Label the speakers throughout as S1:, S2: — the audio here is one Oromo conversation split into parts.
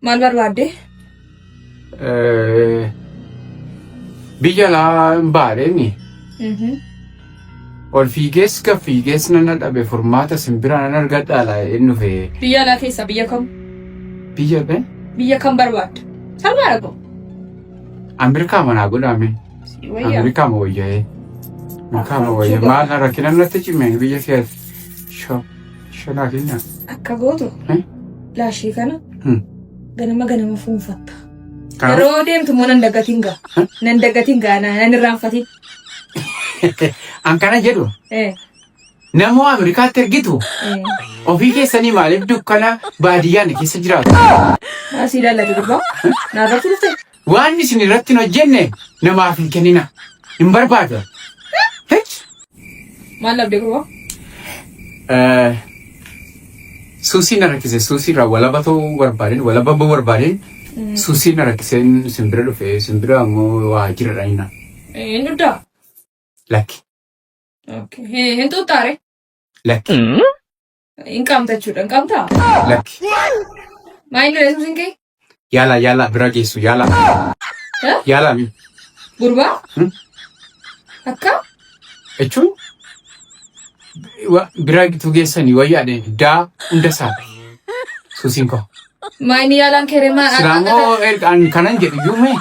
S1: Maal barbaadde?
S2: Biyya laa baadheeni. Ol fiigees gad fiigees nan dhabe furmaata simbira nan argadhaa laa inni fee.
S1: Biyya alaa keessa biyya kam?
S2: Biyya bee?
S1: Biyya kam barbaadde? Salmaa dhaqo.
S2: Ameerikaa manaa godhame. Ameerikaa ma wayyaa'ee. Ameerikaa ma wayyaa'ee maal rakkina natti cimeen biyya keessa shanaa keenya.
S1: Akka gootu laashee kana ganama fuunfatta. Yeroo deemtu immoo nan dagatiin gaa nan irraanfatiin.
S2: An kana jedhu namoo Ameerikaatti ergitu ofii keessanii maaliif dukkana baadiyyaan keessa jiraatu?
S1: Asii ilaallatu durbaa naarratti dhufte.
S2: Waan isin irratti hin hojjenne namaaf hin kennina hin barbaadu.
S1: Maal labdee gurbaa?
S2: Suusiin rakkise suusiirraa walaba ta'uu barbaadeen suusiin rakkiseen simbira dhufe simbira ammoo waa jiradha inni.
S1: Hin duddaa?
S2: Lakki.
S1: Hin xuuxaare?
S2: Lakki.
S1: Hin qaamta jechuudha hin qaamtaa?
S2: Lakki.
S1: Maal inni suusiin kee?
S2: Yaala bira geessu yaala. Yaala mi.
S1: Gurbaa? Akka?
S2: Jechuun bira gitu geessanii wayyaadhe daa hunda isaa suusiin koo.
S1: Maayini yaalaan keeree maal?
S2: Silaamoo kanan jedhu yuume.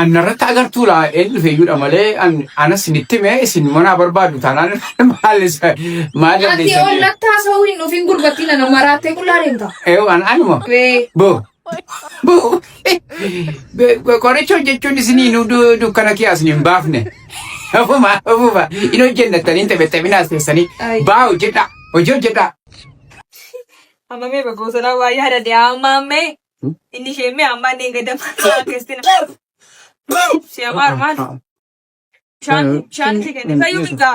S2: Anarratti agartuu laa een dhufeeyyuudha malee anas nitti mee isin mana barbaadu taanaan maal
S1: ati ollatti haasa'uu hin dhufin gurbattii nana maraattee qullaa deemta.
S2: Anuma. Boo. Qoricha hojjechuun isinii nu dukkana kiyaasni hin baafne. Ofuma hin hojjennattanii hin taphattaminaas keessanii baa hojjedha hojjedha.
S1: Amame bagosala waa yaadade amame inni sheemme ammaan eegadamaa keessina. Siamar man. Shanti kene fayu minga.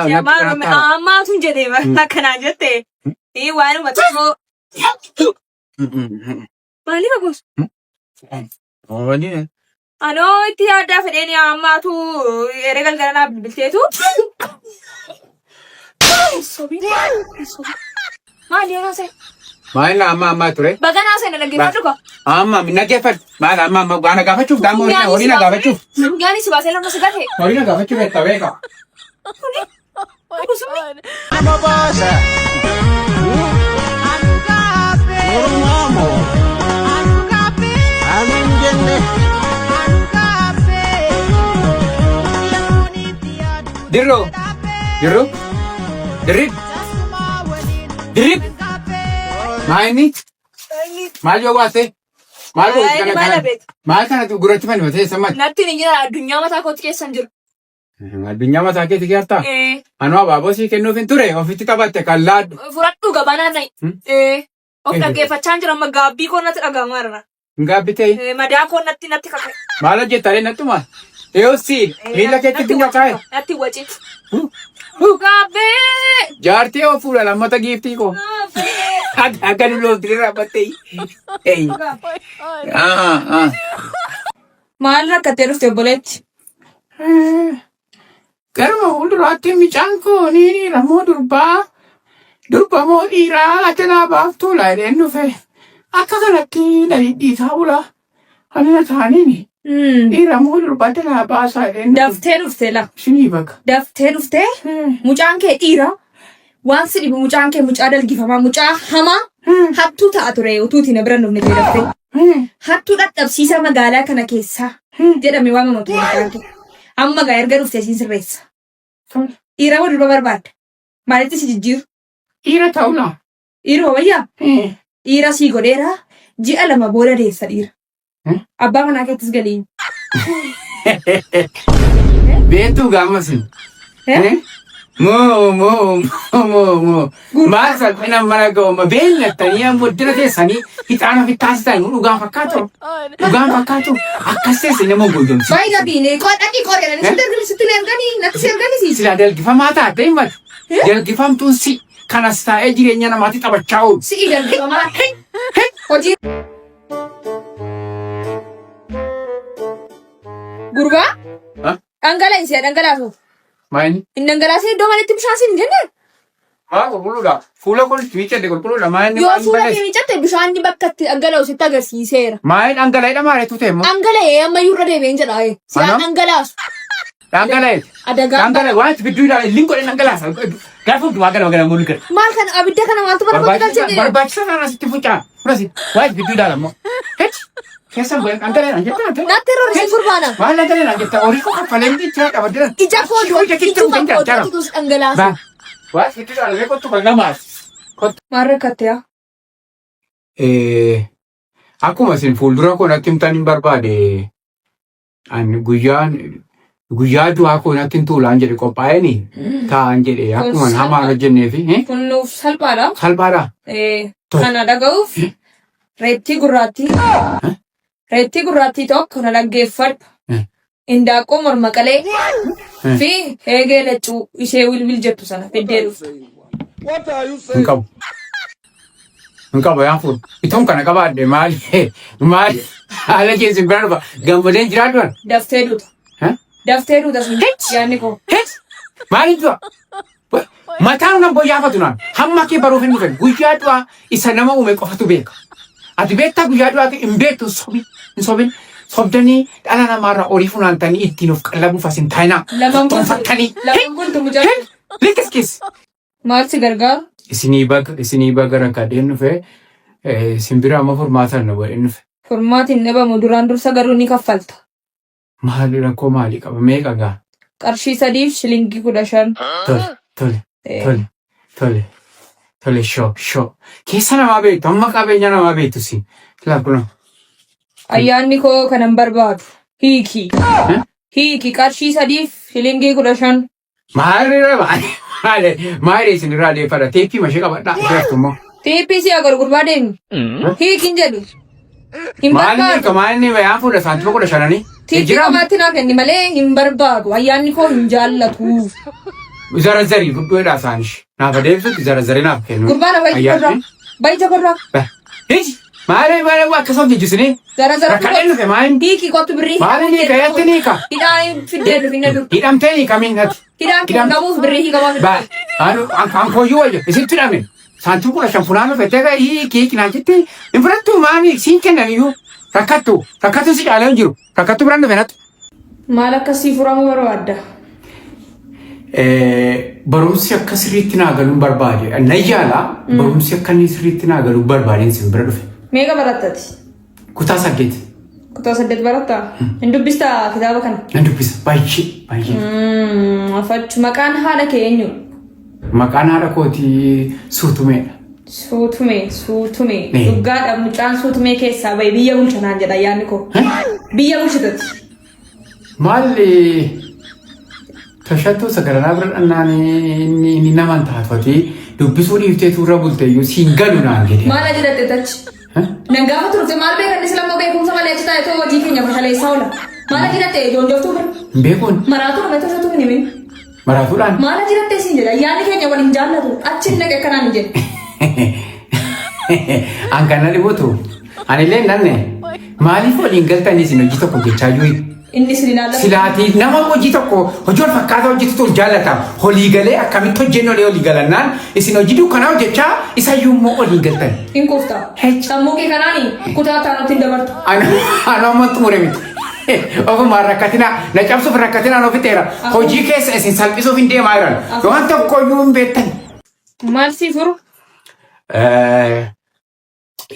S1: Siamar amma tun jede ba kana jette. Ni wani matako. Mali bagos.
S2: Wani.
S1: Ano itti yaada fedeni amma tu eregal garana bilteetu. Sobi. Mali ana se.
S2: Maal amma ture?
S1: Bagana se na dhaggeeffadhu ko.
S2: Amma minna geeffadhu. Maal amma gaana gaafachuuf daammoo horii na gaafachuuf.
S1: Gaani si baasee lafa sigate.
S2: Horii na gaafachuuf etta beeka.
S3: Ama baasa. Oromoo. Amin jenne.
S2: Dirib. Maayini? Maal yoo baate? Maal kanatu gurratti fannifatee sammaati?
S1: Natti ni jira addunyaa mataa kootti keessan jiru.
S2: Addunyaa mataa keetti keessaa? Anuma baaboo sii kennuuf hin ture ofitti taphatte kan laaddu.
S1: Fudhadhu gabanaa nayi. Of dhaggeeffachaa jira amma gaabbii koo natti dhagahamaa jira.
S2: Gaabbii ta'e?
S1: Madaa koo natti kakae.
S2: Maal hojjettaalee natti maal? Eeyyoosii miila keetti dinga kaa'e.
S1: Natti waci. Gaabbee.
S2: Jaartii oo fuula lammata giiftii koo. Akka luloof dirraa battee.
S1: Maal rakkattee dhufte obboleetti?
S2: Garuma fuulduraatti mucaan koo ni ramoo durba moo dhiiraa ajalaa baaftuu laayideen dhufe. Akka kanatti dhiitaa bula. Halina taaniini. Dhiira moo durba ajalaa baasaa jedheen.
S1: Daftee dhufte la.
S2: Sinii bakka.
S1: Daftee dhufte mucaan kee dhiira. Waan si dhibu mucaan kee mucaa dalgifamaa mucaa hamaa hattuu ta'a ture utuutiin bira dhufne jedhamte. Hattuu dadhabsiisa magaalaa kana keessaa jedhame waan nuti mucaan kee. Amma gaa erga dhufte siin sirreessa. Dhiira moo durba barbaadda? Maalitti si jijjiiru?
S2: Dhiira ta'uu laa.
S1: Dhiira wayyaa? Dhiira sii godheera ji'a 2 booda deessa dhiira. Abbaa manaa keettis galiin.
S2: Beektuu gaamasin. Moo. Maal salphina mana ga'ooma beellattanii ammoo dira teessanii hixaana fittaasitan dhugaan fakkaatu. Dhugaan fakkaatu akkas teesse nama goyyomsi.
S1: Baay'ina biinee dhaqii jedhanii sitti erganii natti si erganisiisa.
S2: Sila dalgifamaa taate himatu. Dalgifamtuun si kanas taa'ee jireenya namaatti taphachaa oolu.
S1: Si'i dalgifamaa. Hojii. Gurbaa? Dhangalaa'insi dhangalaasu.
S2: Maayini?
S1: Inni dhangalaasee iddoo malitti bishaan siin jenne?
S2: Maa qulqulluudha. Fuula kun miiccate qulqulluudha. Maa inni
S1: Yoo fuula kee miiccate bishaan bakka itti dhangala'u sitti agarsiiseera.
S2: maa dhangala'eedha maa reetu ta'e immoo?
S1: Dhangala'ee ammayyuu irra deebi'een jedha. Siyaa dhangalaasu.
S2: Dhangala'eeti.
S1: Adagaa.
S2: Dhangala'e waan itti bidduu ilaalee liin godhe dhangalaasa. Gaafa hundumaa gara muun gara.
S1: Maal kana abidda kana maaltu barbaada galchee?
S2: Barbaachisa sana asitti fuucaa. Fudhasi. Waan itti bidduu ilaala immoo. Hechi. Keessan bu'ee dhangala'eedhaan jettaa.
S1: Naatti yeroo risiin gurbaana.
S2: Maal dhangala'eedhaan jettaa? Horii koo kaffalee miti jira qabadira.
S1: Ija kooduu ijuma kooduu dhangalaasa.
S2: Waan itti bidduu ilaalee kottu kan namaas.
S1: Maal rakkatteeyaa?
S2: Akkuma isin fuuldura koo natti himtan hin barbaade. Ani guyyaa du'aa koo natti hin tuulaan jedhe qophaa'eni taa'an jedhe akkuma hamaan hojjenneefi.
S1: Kun nuuf salphaadha.
S2: Salphaadha.
S1: Kana dhaga'uuf reettii gurraattii tokko na dhaggeeffadhu. Indaaqqoo morma qalee fi eegee laccuu ishee wilbil jettu sana fiddee dhuftu.
S2: Hin qabu. Hin qabu yaa fuudhu. Itoon kana qabaadde maali haala keessin bira dhufa gammadeen jiraadhuan.
S1: Daftee duuta. Daftee duuta sun yaadni koo.
S2: Maali du'a? Mataan nan boyyaafatu naan hamma kee baruuf hin dhufe guyyaa du'aa isa nama uume qofatu beeka. Ati beektaa guyyaa du'aa hin beektu hin sobin. Sobdanii dhala namaarraa horii funaantanii ittiin of qallabuuf asin taayinaa.
S1: Lamaan
S2: Tonfattanii.
S1: kun mujaajila.
S2: Likkis.
S1: Maal si gargaaru?
S2: Isinii baga rakkadheen dhufe simbira amma furmaataan na godheen dhufe.
S1: Furmaatiin dhabamu duraan dursa garuu ni kaffalta.
S2: Maali rakkoo maalii qaba meeqa gaa?
S1: Qarshii 3 shilingii 15.
S2: Tole shoo. Keessa namaa beektu amma qabeenya namaa beektu si. Laakuna.
S1: Ayyaanni koo kanan barbaadu. Hiiki qarshii 3 shilingii 15.
S2: Maali isin irraa deeffadha teeppii mashee qabadhaa jirtu immoo.
S1: Teeppii si agar gurbaa deemi. Hiikin jedhu. Hin barbaadu.
S2: Maalni yaa fuudha saantima 15.
S1: Teeppii qabaatti naa kenni malee hin barbaadu. Ayyaanni koo hin jaallatu.
S2: Zarazarii guddoodhaa isaanish. Naaf adeemsutti zarazarii naaf kennu.
S1: Gurbaan bayita korraa.
S2: Maali akkasuma jijjiisanii. Rakkadheen dhufe maali?
S1: Hiiki kottu birrii.
S2: Maali niika yatti niika?
S1: Hidhaan fiddee dhufi na dur.
S2: Hidhamtee niika miinati.
S1: Hidhaan qabuuf birrii hiikamaa.
S2: An kooyyuu wayya isitti hidhame. Saantiin 15 funaanuu fettee hiiki naan jettee hin fudhattu maali siin kennaniyyuu rakkattu si caalee hin jiru rakkattu biraan dhufe natti.
S1: Maal akkasii furamuu barbaadda?
S2: Barumsi akka sirriitti naa galuun barbaade. Nayyaala barumsi akka inni sirriitti naa galuun barbaadeen sin bira dhufe.
S1: Meeqa barattati?
S2: Kutaa 8.
S1: Kutaa 8 barattaa? Hin dubbistaa kitaaba kana?
S2: Nan dubbisa baay'ee.
S1: Afachu maqaan haadha kee eenyu?
S2: Maqaan haadha kootii Suutumeedha.
S1: Suutumee. Dhuggaadha mucaan Suutumee keessaa bahe biyya bulcha naan jedha yaadni koo. Biyya bulchitati.
S2: Maalli tashattuu sagaranaa bira dhannaan inni namaan taatfatee dubbisuu dhiiftee tuurra bulteeyyuu siin galu naan jedhe.
S1: Maal jedhatte tachi? Nan gaafa turte maal beekan islammoo beekumsa malee achi taa'ee too hojii keenya bashaleessaa oola. Maal jedhatte joonjoftuu bira?
S2: Hin beekuun.
S1: Maraatuu nama tashatu hin himin.
S2: Maraatuudhaan.
S1: Maal jedhatte siin jedha yaadni keenya waliin jaallatu achi naqe akkanaan hin jedhe.
S2: An kana dhibuutu anillee nanne maaliif waliin galtanii isin hojii tokko jechaa jiru?
S1: Inni isin ilaalla.
S2: Silaatii nama hojii tokko hojii wal fakkaataa hojjetu jaallata. Holii galee akkamitti hojjennolee holii galannaan isin hojii dukkanaa hojjechaa isayyuu immoo holii galtan.
S1: Hin kuuftaa. Sammuu kee kanaanii kutaa taanutti hin dabartu.
S2: Ana amma xumure miti. Ofumaan rakkatinaa na cabsuuf rakkatinaan ofiteera. Hojii keessa isin salphisuuf hin deemaa jiran. Waan tokkoyyuu hin beektan.
S1: Maal si furu?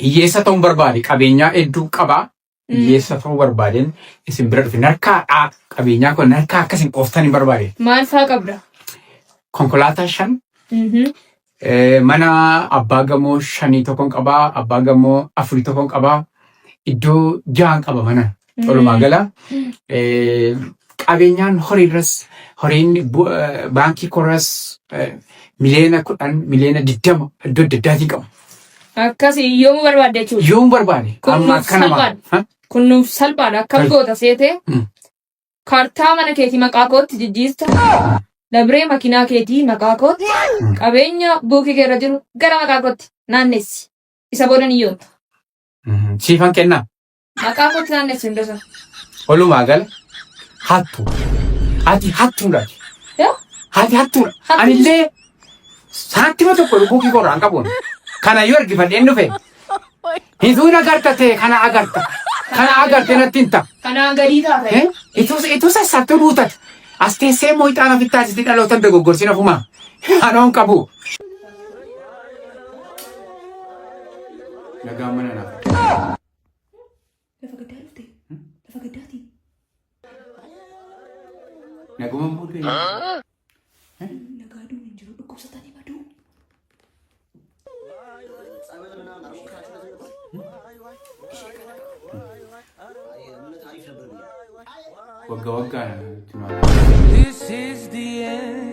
S2: Hiyyeessa ta'uun barbaade qabeenyaa hedduu qabaa. Hiyyeessa ta'uu barbaadeen isin bira dhufe narkaadhaa qabeenyaa kun narkaa akkasiin qooftan hin barbaade.
S1: Maal fa'aa qabda?
S2: Konkolaataa 5. Mana abbaa gamoo 5 tokkoon qabaa. Abbaa gamoo 4 tokkoon qabaa. Iddoo 6 qaba mana. Walumaa gala. Qabeenyaan horiin baankii korras miliyoona 10 miliyoona 20 iddoo adda addaatiin qaba.
S1: Akkasii yoomuu barbaadde jechuudha.
S2: Yoomuu barbaade. Amma akka namaa.
S1: Kun nuuf salphaadha. Akkam goota seete kaartaa mana keetii maqaa kootti jijjiirta. Labree makiinaa keetii maqaa kootti. Qabeenya buukii keerra jiru gara maqaa kootti naannessi. Isa booda ni yoomta.
S2: Siifan kennaa.
S1: Maqaa kootti naannessi hin dosa.
S2: Walumaa gala hattuu. Ati hattuudha. Ati hattuudha. Anillee Saantima tokko lubbuu korraan qabuun. Kana yoo ergifadheen dhufe. Hituun agarta ta'e kana agarta. Kana agarte natti hin ta'a.
S1: Kanaan gadii taate.
S2: Ituu sassaabtuu buutata. As teessee immoo ixaana fittaasitti dhalootan dogoggorsiina fumaa. Anoon qabu. Nagaa mana naaf.
S1: Lafa gaddaa dhufte. Lafa gaddaati.
S2: Naguma mboodee.
S1: Nagaaduu hin jiru dhukkubsatanii baduu.
S2: Waggaa waggaa.
S4: This is the end.